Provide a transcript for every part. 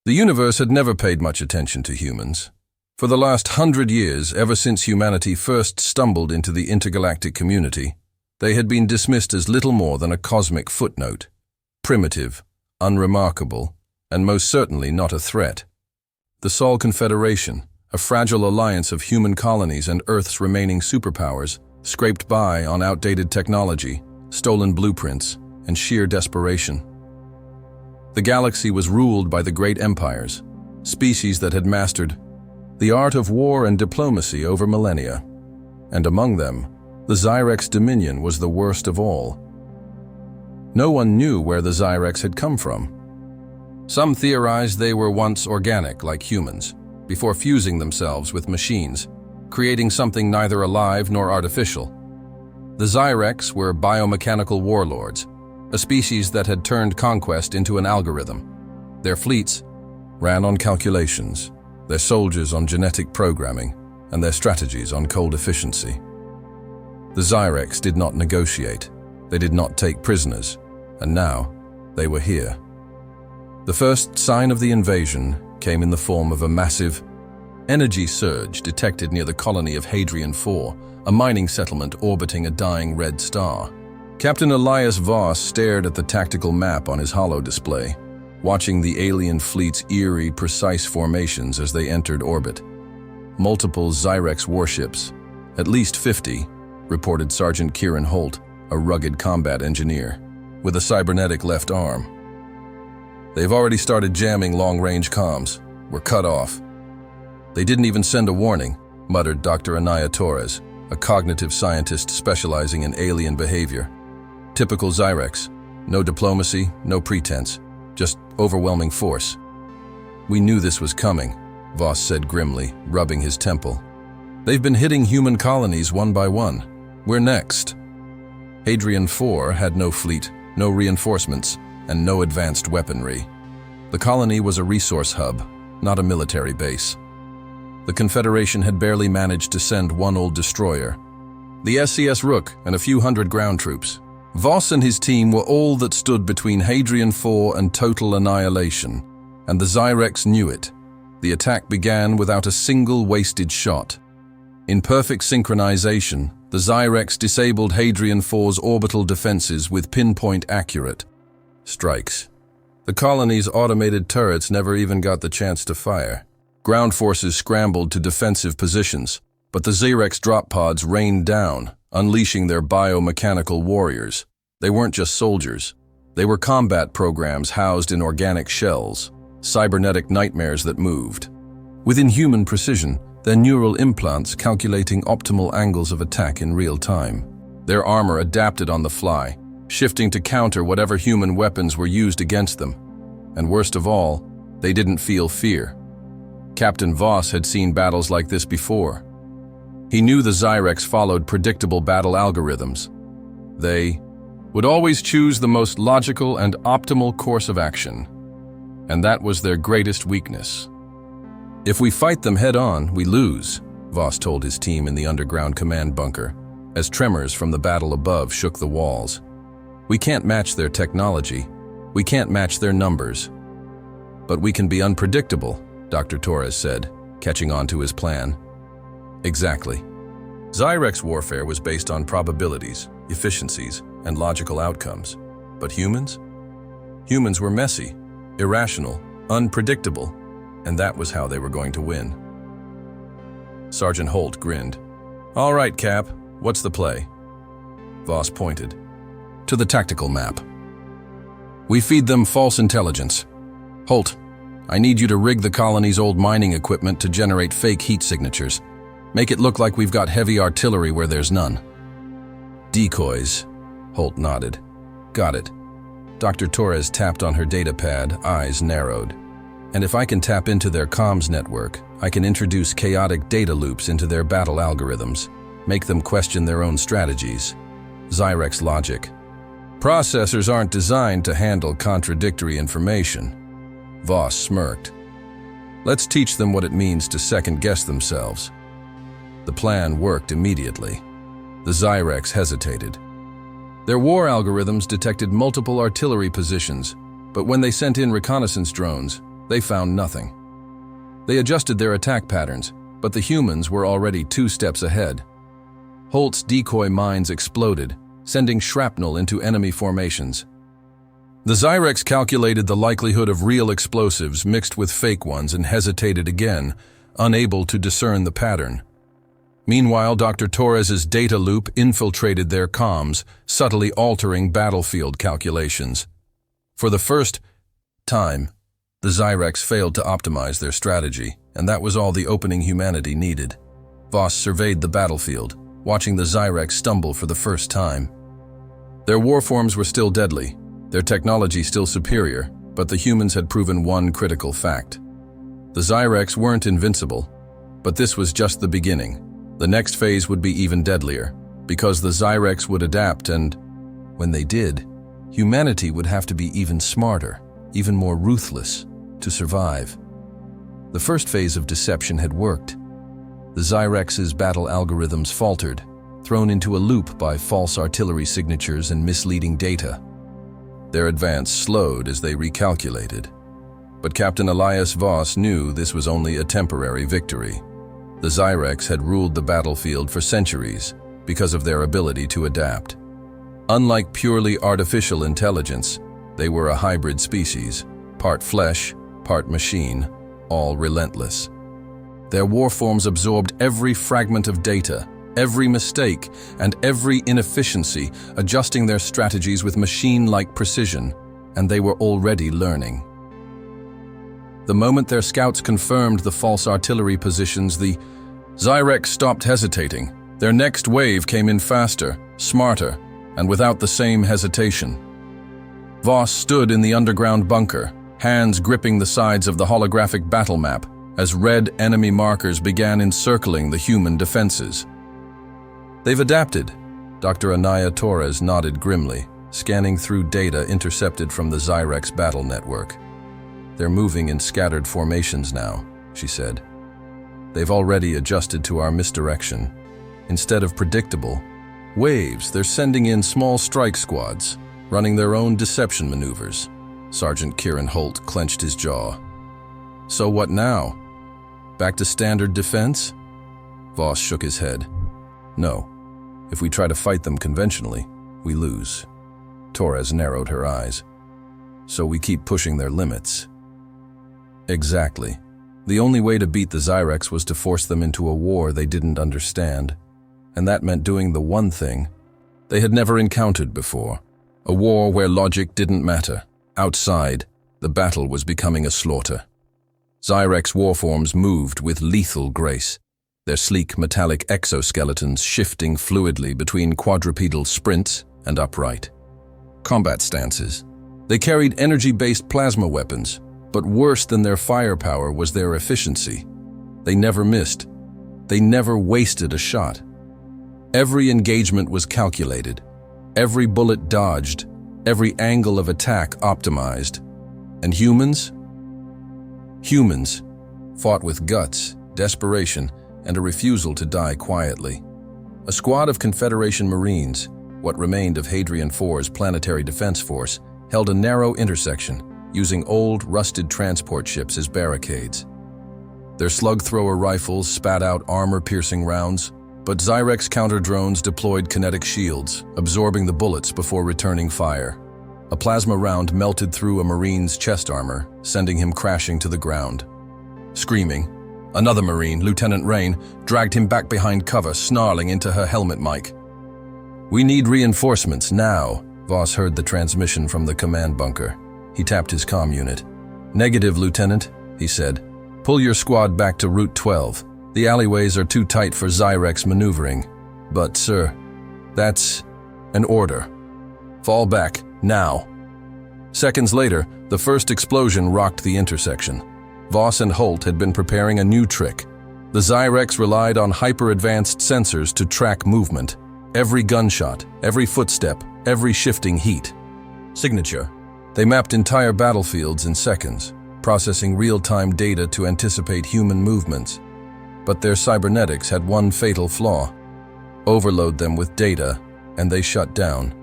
The universe had never paid much attention to humans. For the last 100 years, ever since humanity first stumbled into the intergalactic community, they had been dismissed as little more than a cosmic footnote, primitive, unremarkable, and most certainly not a threat. The Sol Confederation, a fragile alliance of human colonies and Earth's remaining superpowers, scraped by on outdated technology, stolen blueprints, and sheer desperation. The galaxy was ruled by the great empires, species that had mastered the art of war and diplomacy over millennia, and among them, the Zyrex Dominion was the worst of all. No one knew where the Zyrex had come from. Some theorized they were once organic like humans, before fusing themselves with machines, creating something neither alive nor artificial. The Zyrex were biomechanical warlords, a species that had turned conquest into an algorithm. Their fleets ran on calculations, their soldiers on genetic programming, and their strategies on cold efficiency. The Zyrex did not negotiate, they did not take prisoners, and now they were here. The first sign of the invasion came in the form of a massive energy surge detected near the colony of Hadrian IV, a mining settlement orbiting a dying red star. Captain Elias Voss stared at the tactical map on his holo display, watching the alien fleet's eerie, precise formations as they entered orbit. Multiple Zyrex warships, at least 50, reported Sergeant Kieran Holt, a rugged combat engineer, with a cybernetic left arm. They've already started jamming long-range comms. We're cut off. They didn't even send a warning, muttered Dr. Anaya Torres, a cognitive scientist specializing in alien behavior. Typical Zyrex. No diplomacy, no pretense, just overwhelming force. We knew this was coming, Voss said grimly, rubbing his temple. They've been hitting human colonies one by one. We're next. Hadrian IV had no fleet, no reinforcements, and no advanced weaponry. The colony was a resource hub, not a military base. The Confederation had barely managed to send one old destroyer, the SCS Rook, and a few hundred ground troops. Voss and his team were all that stood between Hadrian IV and total annihilation, and the Zyrex knew it. The attack began without a single wasted shot. In perfect synchronization, the Zyrex disabled Hadrian IV's orbital defenses with pinpoint-accurate strikes. The colony's automated turrets never even got the chance to fire. Ground forces scrambled to defensive positions, but the Zyrex drop pods rained down, unleashing their biomechanical warriors. They weren't just soldiers. They were combat programs housed in organic shells, cybernetic nightmares that moved. With inhuman precision, their neural implants calculating optimal angles of attack in real time. Their armor adapted on the fly, shifting to counter whatever human weapons were used against them. And worst of all, they didn't feel fear. Captain Voss had seen battles like this before. He knew the Zyrex followed predictable battle algorithms. They would always choose the most logical and optimal course of action. And that was their greatest weakness. If we fight them head-on, we lose, Voss told his team in the underground command bunker, as tremors from the battle above shook the walls. We can't match their technology. We can't match their numbers. But we can be unpredictable, Dr. Torres said, catching on to his plan. Exactly. Zyrex warfare was based on probabilities, efficiencies, and logical outcomes. But humans? Humans were messy, irrational, unpredictable, and that was how they were going to win. Sergeant Holt grinned. All right, Cap, what's the play? Voss pointed to the tactical map. We feed them false intelligence. Holt, I need you to rig the colony's old mining equipment to generate fake heat signatures. Make it look like we've got heavy artillery where there's none. Decoys, Holt nodded. Got it. Dr. Torres tapped on her data pad, eyes narrowed. And if I can tap into their comms network, I can introduce chaotic data loops into their battle algorithms, make them question their own strategies. Zyrex logic. Processors aren't designed to handle contradictory information. Voss smirked. Let's teach them what it means to second-guess themselves. The plan worked immediately. The Zyrex hesitated. Their war algorithms detected multiple artillery positions, but when they sent in reconnaissance drones, They found nothing. They adjusted their attack patterns, but the humans were already 2 steps ahead. Holt's decoy mines exploded, sending shrapnel into enemy formations. The Zyrex calculated the likelihood of real explosives mixed with fake ones and hesitated again, unable to discern the pattern. Meanwhile, Dr. Torres's data loop infiltrated their comms, subtly altering battlefield calculations. For the first time, the Zyrex failed to optimize their strategy, and that was all the opening humanity needed. Voss surveyed the battlefield, watching the Zyrex stumble for the first time. Their warforms were still deadly, their technology still superior, but the humans had proven one critical fact. The Zyrex weren't invincible, but this was just the beginning. The next phase would be even deadlier, because the Zyrex would adapt and, when they did, humanity would have to be even smarter, even more ruthless, to survive. The first phase of deception had worked. The Zyrex's battle algorithms faltered, thrown into a loop by false artillery signatures and misleading data. Their advance slowed as they recalculated. But Captain Elias Voss knew this was only a temporary victory. The Zyrex had ruled the battlefield for centuries because of their ability to adapt. Unlike purely artificial intelligence, they were a hybrid species, part flesh, part machine, all relentless. Their warforms absorbed every fragment of data, every mistake, and every inefficiency, adjusting their strategies with machine-like precision, and they were already learning. The moment their scouts confirmed the false artillery positions, the Zyrex stopped hesitating. Their next wave came in faster, smarter, and without the same hesitation. Voss stood in the underground bunker, hands gripping the sides of the holographic battle map, as red enemy markers began encircling the human defenses. They've adapted, Dr. Anaya Torres nodded grimly, scanning through data intercepted from the Zyrex battle network. They're moving in scattered formations now, she said. They've already adjusted to our misdirection. Instead of predictable waves, they're sending in small strike squads, running their own deception maneuvers. Sergeant Kieran Holt clenched his jaw. So what now? Back to standard defense? Voss shook his head. No. If we try to fight them conventionally, we lose. Torres narrowed her eyes. So we keep pushing their limits. Exactly. The only way to beat the Zyrex was to force them into a war they didn't understand. And that meant doing the one thing they had never encountered before. A war where logic didn't matter. Outside, the battle was becoming a slaughter. Zyrex warforms moved with lethal grace, their sleek metallic exoskeletons shifting fluidly between quadrupedal sprints and upright combat stances. They carried energy-based plasma weapons, but worse than their firepower was their efficiency. They never missed. They never wasted a shot. Every engagement was calculated, every bullet dodged, every angle of attack optimized. And humans? Humans fought with guts, desperation, and a refusal to die quietly. A squad of Confederation Marines, what remained of Hadrian IV's planetary defense force, held a narrow intersection, using old, rusted transport ships as barricades. Their slug-thrower rifles spat out armor-piercing rounds, but Zyrex counter-drones deployed kinetic shields, absorbing the bullets before returning fire. A plasma round melted through a Marine's chest armor, sending him crashing to the ground. Screaming, another Marine, Lieutenant Rain, dragged him back behind cover, snarling into her helmet mic. "We need reinforcements now," Voss heard the transmission from the command bunker. He tapped his comm unit. "Negative, Lieutenant," he said. "Pull your squad back to Route 12. The alleyways are too tight for Zyrex maneuvering. But, sir, that's an order. Fall back, now." Seconds later, the first explosion rocked the intersection. Voss and Holt had been preparing a new trick. The Zyrex relied on hyper-advanced sensors to track movement. Every gunshot, every footstep, every shifting heat. Signature. They mapped entire battlefields in seconds, processing real-time data to anticipate human movements. But their cybernetics had one fatal flaw. Overload them with data, and they shut down.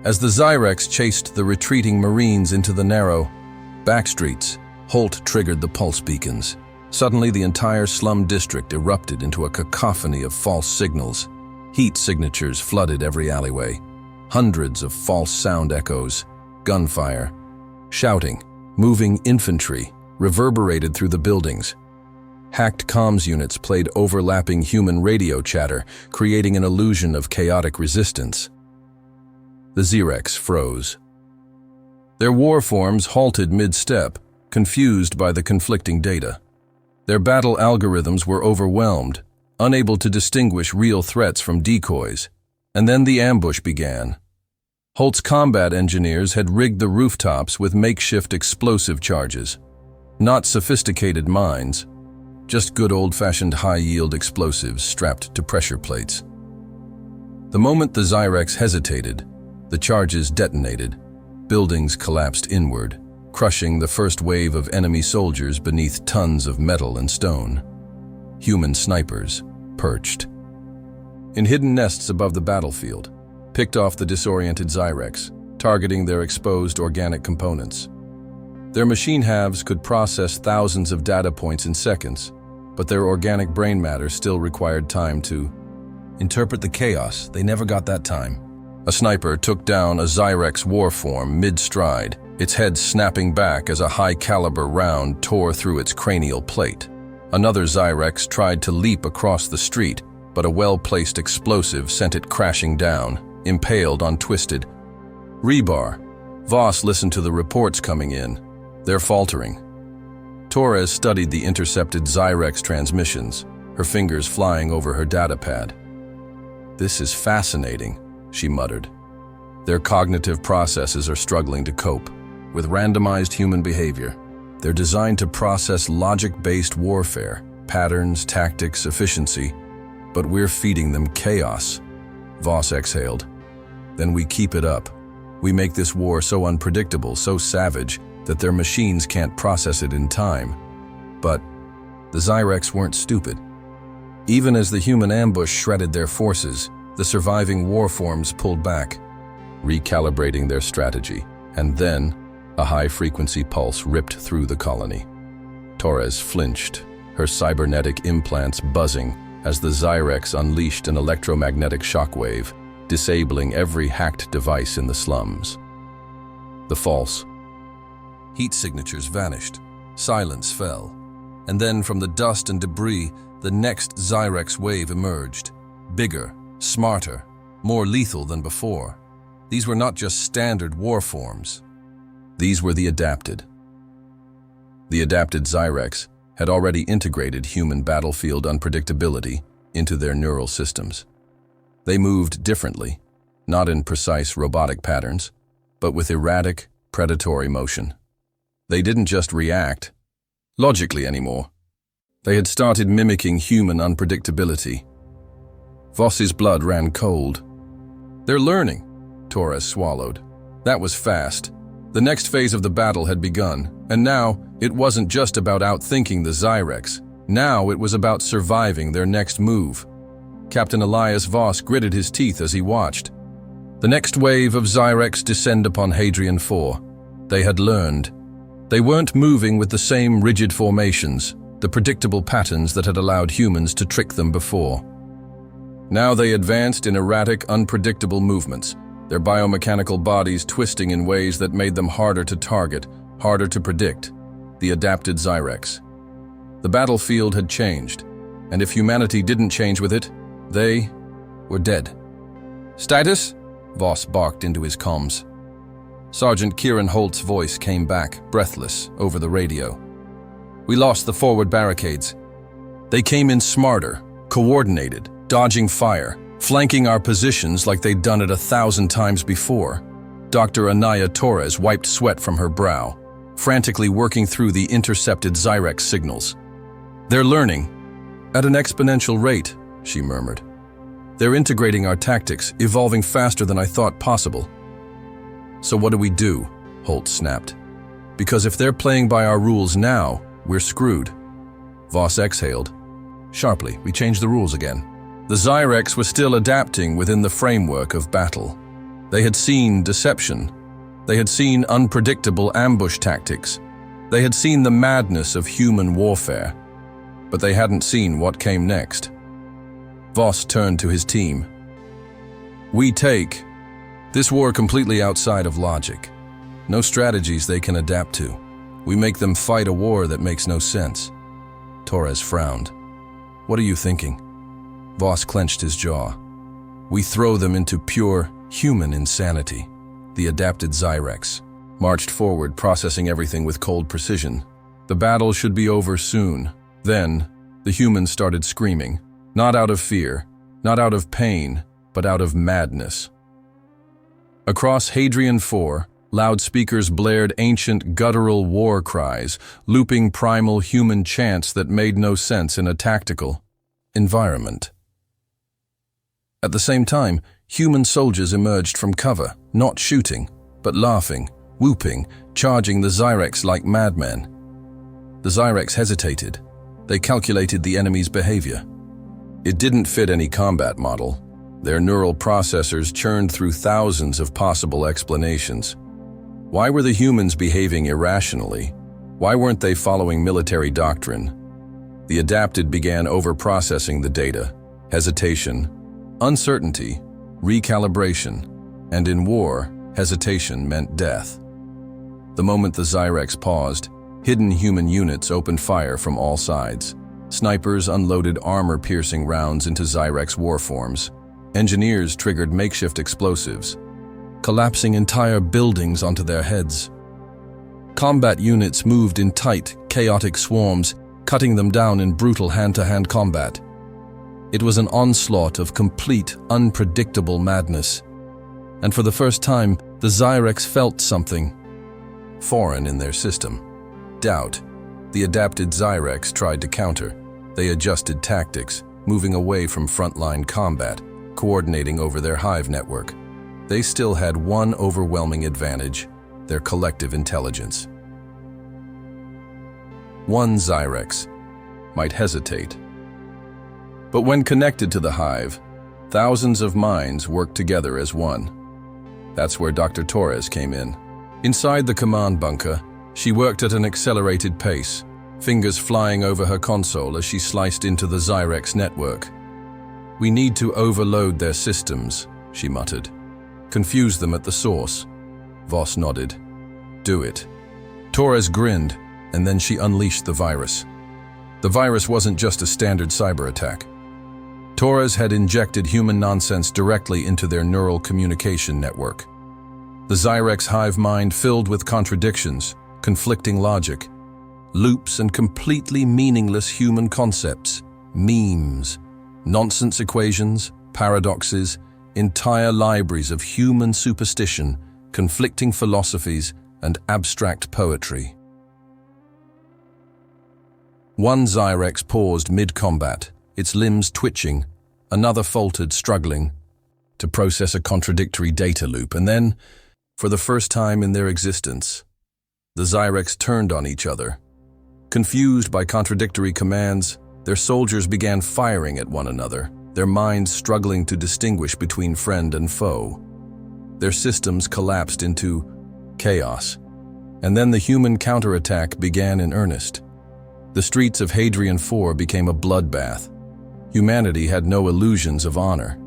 As the Zyrex chased the retreating Marines into the narrow backstreets, Holt triggered the pulse beacons. Suddenly, the entire slum district erupted into a cacophony of false signals. Heat signatures flooded every alleyway. Hundreds of false sound echoes, gunfire, shouting, moving infantry reverberated through the buildings. Hacked comms units played overlapping human radio chatter, creating an illusion of chaotic resistance. The Zyrex froze. Their war forms halted mid-step, confused by the conflicting data. Their battle algorithms were overwhelmed, unable to distinguish real threats from decoys. And then the ambush began. Holt's combat engineers had rigged the rooftops with makeshift explosive charges. Not sophisticated mines, just good old-fashioned high-yield explosives strapped to pressure plates. The moment the Zyrex hesitated, the charges detonated. Buildings collapsed inward, crushing the first wave of enemy soldiers beneath tons of metal and stone. Human snipers perched in hidden nests above the battlefield, picked off the disoriented Zyrex, targeting their exposed organic components. Their machine halves could process thousands of data points in seconds, but their organic brain matter still required time to interpret the chaos. They never got that time. A sniper took down a Zyrex warform mid-stride, its head snapping back as a high-caliber round tore through its cranial plate. Another Zyrex tried to leap across the street, but a well-placed explosive sent it crashing down, impaled on twisted rebar. Voss listened to the reports coming in. They're faltering. Torres studied the intercepted Zyrex transmissions, her fingers flying over her datapad. "This is fascinating," she muttered. "Their cognitive processes are struggling to cope with randomized human behavior. They're designed to process logic-based warfare, patterns, tactics, efficiency, but we're feeding them chaos." Voss exhaled. "Then we keep it up. We make this war so unpredictable, so savage, that their machines can't process it in time." But the Zyrex weren't stupid. Even as the human ambush shredded their forces, the surviving warforms pulled back, recalibrating their strategy. And then, a high-frequency pulse ripped through the colony. Torres flinched, her cybernetic implants buzzing as the Zyrex unleashed an electromagnetic shockwave, disabling every hacked device in the slums. The false heat signatures vanished, silence fell, and then from the dust and debris, the next Zyrex wave emerged, bigger, smarter, more lethal than before. These were not just standard warforms. These were the adapted. The adapted Zyrex had already integrated human battlefield unpredictability into their neural systems. They moved differently, not in precise robotic patterns, but with erratic, predatory motion. They didn't just react logically anymore. They had started mimicking human unpredictability. Voss's blood ran cold. "They're learning," Torres swallowed. That was fast. The next phase of the battle had begun, and now it wasn't just about outthinking the Zyrex. Now it was about surviving their next move. Captain Elias Voss gritted his teeth as he watched. The next wave of Zyrex descend upon Hadrian IV. They had learned. They weren't moving with the same rigid formations, the predictable patterns that had allowed humans to trick them before. Now they advanced in erratic, unpredictable movements, their biomechanical bodies twisting in ways that made them harder to target, harder to predict. The adapted Zyrex. The battlefield had changed, and if humanity didn't change with it, they were dead. "Status?" Voss barked into his comms. Sergeant Kieran Holt's voice came back, breathless, over the radio. "We lost the forward barricades. They came in smarter, coordinated, dodging fire, flanking our positions like they'd done it 1,000 times before." Dr. Anaya Torres wiped sweat from her brow, frantically working through the intercepted Zyrex signals. "They're learning at an exponential rate," she murmured. "They're integrating our tactics, evolving faster than I thought possible." "So what do we do?" Holt snapped. "Because if they're playing by our rules now, we're screwed." Voss exhaled. Sharply, we changed the rules again. The Zyrex was still adapting within the framework of battle. They had seen deception. They had seen unpredictable ambush tactics. They had seen the madness of human warfare, but they hadn't seen what came next. Voss turned to his team. "We take this war completely outside of logic. No strategies they can adapt to. We make them fight a war that makes no sense." Torres frowned. "What are you thinking?" Voss clenched his jaw. "We throw them into pure human insanity." The adapted Zyrex marched forward, processing everything with cold precision. The battle should be over soon. Then, the humans started screaming, not out of fear, not out of pain, but out of madness. Across Hadrian 4, loudspeakers blared ancient guttural war cries, looping primal human chants that made no sense in a tactical environment. At the same time, human soldiers emerged from cover, not shooting, but laughing, whooping, charging the Zyrex like madmen. The Zyrex hesitated. They calculated the enemy's behavior. It didn't fit any combat model. Their neural processors churned through thousands of possible explanations. Why were the humans behaving irrationally? Why weren't they following military doctrine? The adapted began overprocessing the data. Hesitation, uncertainty, recalibration, and in war, hesitation meant death. The moment the Zyrex paused, hidden human units opened fire from all sides. Snipers unloaded armor-piercing rounds into Zyrex warforms. Engineers triggered makeshift explosives, collapsing entire buildings onto their heads. Combat units moved in tight, chaotic swarms, cutting them down in brutal hand-to-hand combat. It was an onslaught of complete, unpredictable madness. And for the first time, the Zyrex felt something foreign in their system. Doubt. The adapted Zyrex tried to counter. They adjusted tactics, moving away from frontline combat, coordinating over their hive network. They still had one overwhelming advantage: their collective intelligence. One Zyrex might hesitate, but when connected to the hive, thousands of minds worked together as one. That's where Dr. Torres came in. Inside the command bunker, she worked at an accelerated pace, fingers flying over her console as she sliced into the Zyrex network. "We need to overload their systems," she muttered. "Confuse them at the source." Voss nodded. "Do it." Torres grinned, and then she unleashed the virus. The virus wasn't just a standard cyber attack. Torres had injected human nonsense directly into their neural communication network. The Zyrex hive mind filled with contradictions, conflicting logic, loops and completely meaningless human concepts, memes, nonsense equations, paradoxes, entire libraries of human superstition, conflicting philosophies, and abstract poetry. One Zyrex paused mid-combat, its limbs twitching, another faltered, struggling to process a contradictory data loop, and then, for the first time in their existence, the Zyrex turned on each other. Confused by contradictory commands, their soldiers began firing at one another, their minds struggling to distinguish between friend and foe. Their systems collapsed into chaos, and then the human counterattack began in earnest. The streets of Hadrian 4 became a bloodbath. Humanity had no illusions of honor,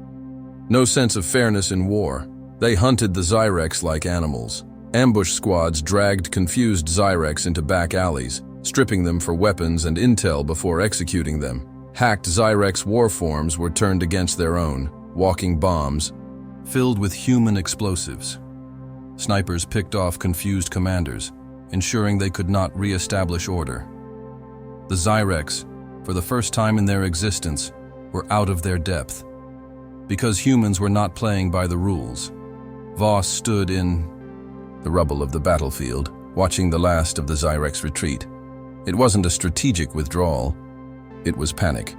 no sense of fairness in war. They hunted the Zyrex like animals. Ambush squads dragged confused Zyrex into back alleys, stripping them for weapons and intel before executing them. Hacked Zyrex warforms were turned against their own, walking bombs filled with human explosives. Snipers picked off confused commanders, ensuring they could not re-establish order. The Zyrex, for the first time in their existence, were out of their depth. Because humans were not playing by the rules, Voss stood in the rubble of the battlefield, watching the last of the Zyrex retreat. It wasn't a strategic withdrawal, it was panic.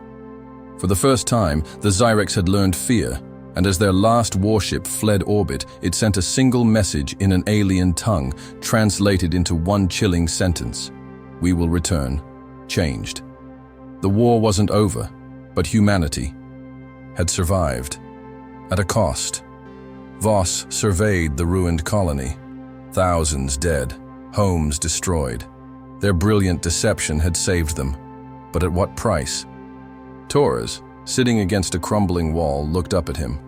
For the first time, the Zyrex had learned fear, and as their last warship fled orbit, it sent a single message in an alien tongue, translated into one chilling sentence: "We will return, changed." The war wasn't over, but humanity had survived. At a cost. Voss surveyed the ruined colony. Thousands dead, homes destroyed. Their brilliant deception had saved them, but at what price? Torres, sitting against a crumbling wall, looked up at him.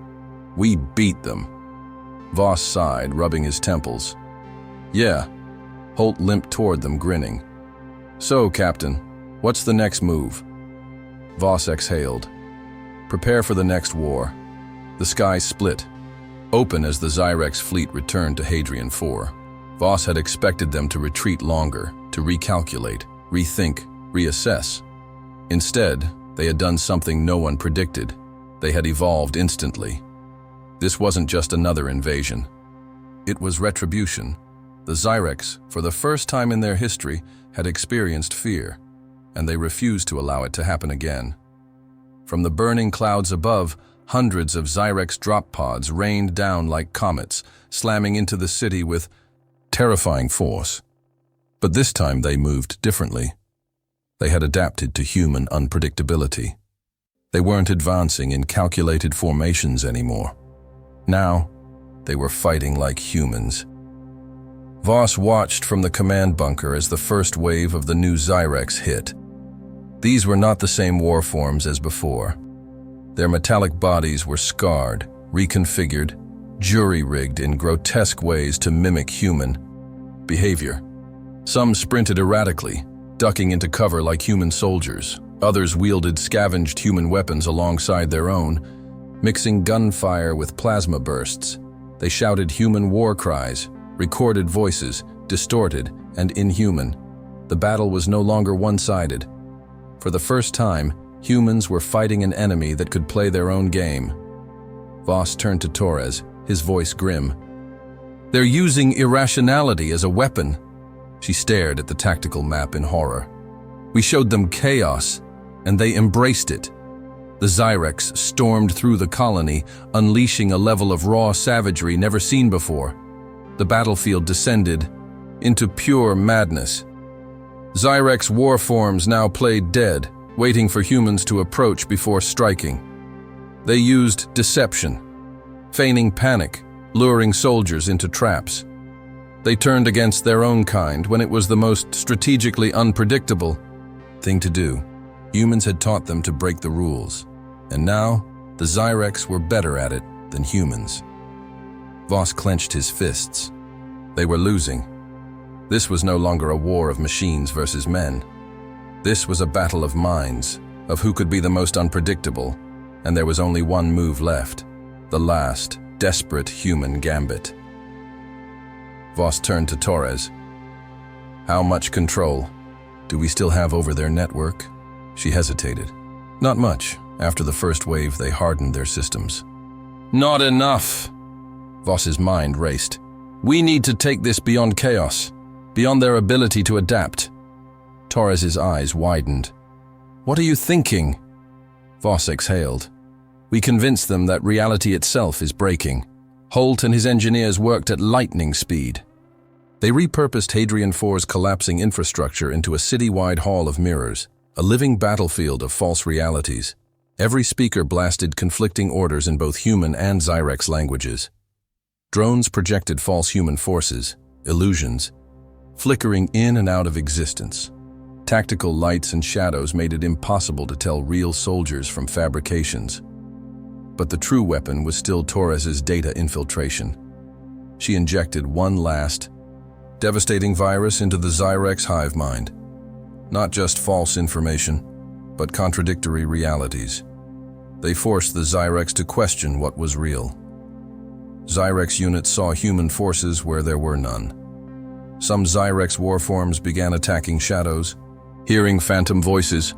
"We beat them." Voss sighed, rubbing his temples. "Yeah." Holt limped toward them, grinning. "So, Captain, what's the next move?" Voss exhaled. "Prepare for the next war." The sky split, open as the Zyrex fleet returned to Hadrian IV. Voss had expected them to retreat longer, to recalculate, rethink, reassess. Instead, they had done something no one predicted. They had evolved instantly. This wasn't just another invasion. It was retribution. The Zyrex, for the first time in their history, had experienced fear, and they refused to allow it to happen again. From the burning clouds above, hundreds of Zyrex drop pods rained down like comets, slamming into the city with terrifying force. But this time they moved differently. They had adapted to human unpredictability. They weren't advancing in calculated formations anymore. Now, they were fighting like humans. Voss watched from the command bunker as the first wave of the new Zyrex hit. These were not the same war forms as before. Their metallic bodies were scarred, reconfigured, jury-rigged in grotesque ways to mimic human behavior. Some sprinted erratically, ducking into cover like human soldiers. Others wielded scavenged human weapons alongside their own, mixing gunfire with plasma bursts. They shouted human war cries, recorded voices, distorted and inhuman. The battle was no longer one-sided. For the first time, humans were fighting an enemy that could play their own game. Voss turned to Torres, his voice grim. "They're using irrationality as a weapon." She stared at the tactical map in horror. "We showed them chaos, and they embraced it." The Zyrex stormed through the colony, unleashing a level of raw savagery never seen before. The battlefield descended into pure madness. Zyrex war forms now played dead, waiting for humans to approach before striking. They used deception, feigning panic, luring soldiers into traps. They turned against their own kind when it was the most strategically unpredictable thing to do. Humans had taught them to break the rules, and now the Zyrex were better at it than humans. Voss clenched his fists. They were losing. This was no longer a war of machines versus men. This was a battle of minds, of who could be the most unpredictable, and there was only one move left, the last, desperate human gambit. Voss turned to Torres. "How much control do we still have over their network?" She hesitated. "Not much. After the first wave, they hardened their systems." "Not enough!" Voss's mind raced. "We need to take this beyond chaos, beyond their ability to adapt." Torres's eyes widened. "What are you thinking?" Voss exhaled. "We convinced them that reality itself is breaking. Holt and his engineers worked at lightning speed. They repurposed Hadrian IV's collapsing infrastructure into a city-wide hall of mirrors, a living battlefield of false realities. Every speaker blasted conflicting orders in both human and Zyrex languages. Drones projected false human forces, illusions, flickering in and out of existence. Tactical lights and shadows made it impossible to tell real soldiers from fabrications. But the true weapon was still Torres's data infiltration. She injected one last, devastating virus into the Zyrex hive mind. Not just false information, but contradictory realities. They forced the Zyrex to question what was real. Zyrex units saw human forces where there were none. Some Zyrex warforms began attacking shadows, hearing phantom voices.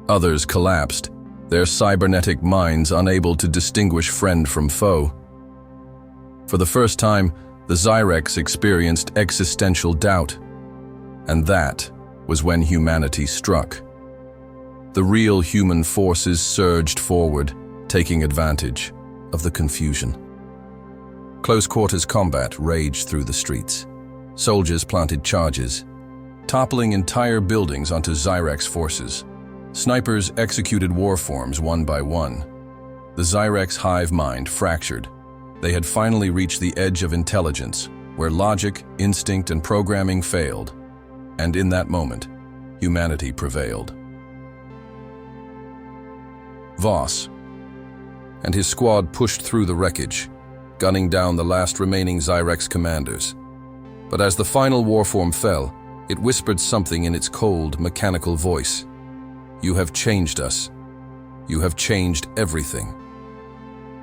Others collapsed, their cybernetic minds unable to distinguish friend from foe. For the first time, the Zyrex experienced existential doubt. And that was when humanity struck. The real human forces surged forward, taking advantage of the confusion. Close-quarters combat raged through the streets. Soldiers planted charges, toppling entire buildings onto Zyrex forces. Snipers executed warforms one by one. The Zyrex hive mind fractured. They had finally reached the edge of intelligence, where logic, instinct, and programming failed. And in that moment, humanity prevailed. Voss and his squad pushed through the wreckage, gunning down the last remaining Zyrex commanders. But as the final warform fell, it whispered something in its cold, mechanical voice. "You have changed us. You have changed everything."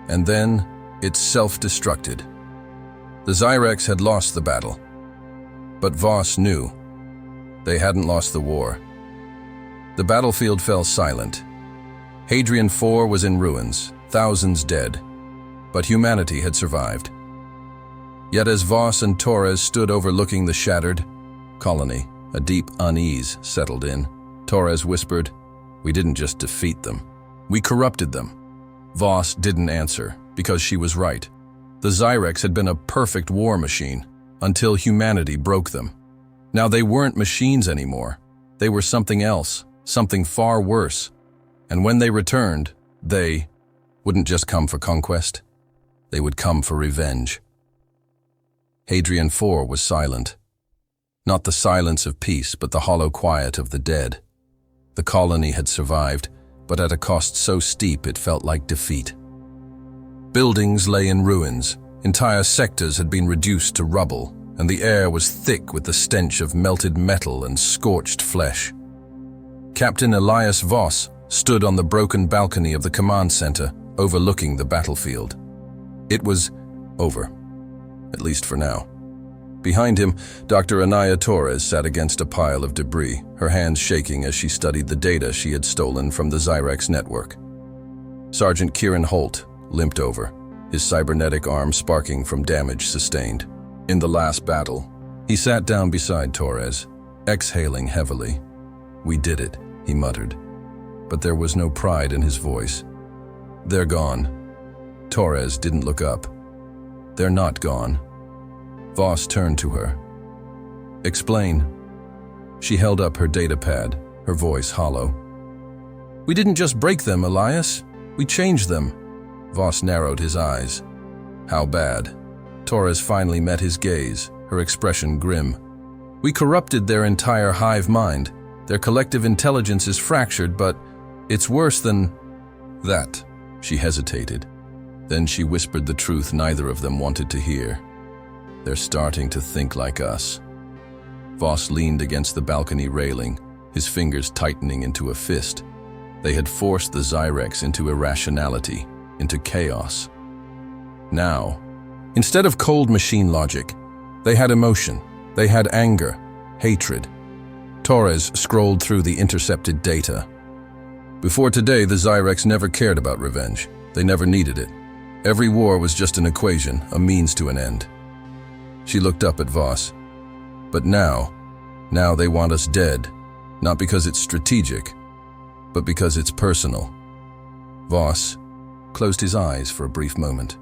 And then it self-destructed. The Zyrex had lost the battle, but Voss knew they hadn't lost the war. The battlefield fell silent. Hadrian IV was in ruins, thousands dead, but humanity had survived. Yet as Voss and Torres stood overlooking the shattered colony, a deep unease settled in. Torres whispered, "We didn't just defeat them. We corrupted them." Voss didn't answer, because she was right. The Zyrex had been a perfect war machine, until humanity broke them. Now they weren't machines anymore. They were something else, something far worse. And when they returned, they wouldn't just come for conquest. They would come for revenge. Hadrian IV was silent. Not the silence of peace, but the hollow quiet of the dead. The colony had survived, but at a cost so steep it felt like defeat. Buildings lay in ruins, entire sectors had been reduced to rubble, and the air was thick with the stench of melted metal and scorched flesh. Captain Elias Voss stood on the broken balcony of the command center, overlooking the battlefield. It was over, at least for now. Behind him, Dr. Anaya Torres sat against a pile of debris, her hands shaking as she studied the data she had stolen from the Zyrex network. Sergeant Kieran Holt limped over, his cybernetic arm sparking from damage sustained. In the last battle, he sat down beside Torres, exhaling heavily. "We did it," he muttered, but there was no pride in his voice. "They're gone." Torres didn't look up. "They're not gone." Voss turned to her. "Explain." She held up her data pad, her voice hollow. "We didn't just break them, Elias. We changed them." Voss narrowed his eyes. "How bad?" Torres finally met his gaze, her expression grim. "We corrupted their entire hive mind. Their collective intelligence is fractured, but it's worse than that." She hesitated. Then she whispered the truth neither of them wanted to hear. "They're starting to think like us." Voss leaned against the balcony railing, his fingers tightening into a fist. They had forced the Zyrex into irrationality, into chaos. Now, instead of cold machine logic, they had emotion, they had anger, hatred. Torres scrolled through the intercepted data. Before today, the Zyrex never cared about revenge. They never needed it. Every war was just an equation, a means to an end. She looked up at Voss. "But now they want us dead, not because it's strategic, but because it's personal." Voss closed his eyes for a brief moment.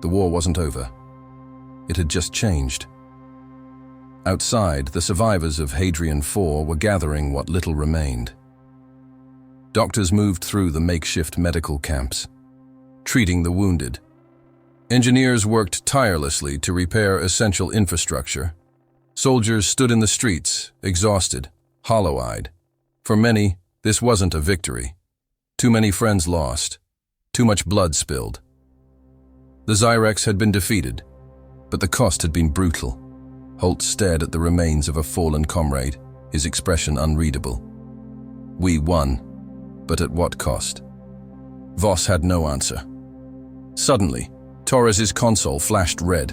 The war wasn't over. It had just changed. Outside, the survivors of Hadrian IV were gathering what little remained. Doctors moved through the makeshift medical camps, treating the wounded. Engineers worked tirelessly to repair essential infrastructure. Soldiers stood in the streets, exhausted, hollow-eyed. For many, this wasn't a victory. Too many friends lost. Too much blood spilled. The Zyrex had been defeated, but the cost had been brutal. Holt stared at the remains of a fallen comrade, his expression unreadable. "We won, but at what cost?" Voss had no answer. Suddenly, Torres's console flashed red.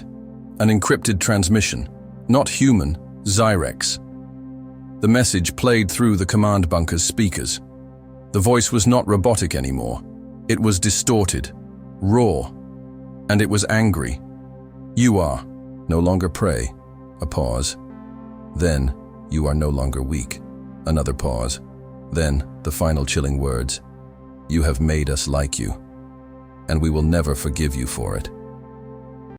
An encrypted transmission. Not human, Zyrex. The message played through the command bunker's speakers. The voice was not robotic anymore. It was distorted, raw, and it was angry. "You are no longer prey." A pause. "Then, you are no longer weak." Another pause. Then, the final chilling words. "You have made us like you, and we will never forgive you for it."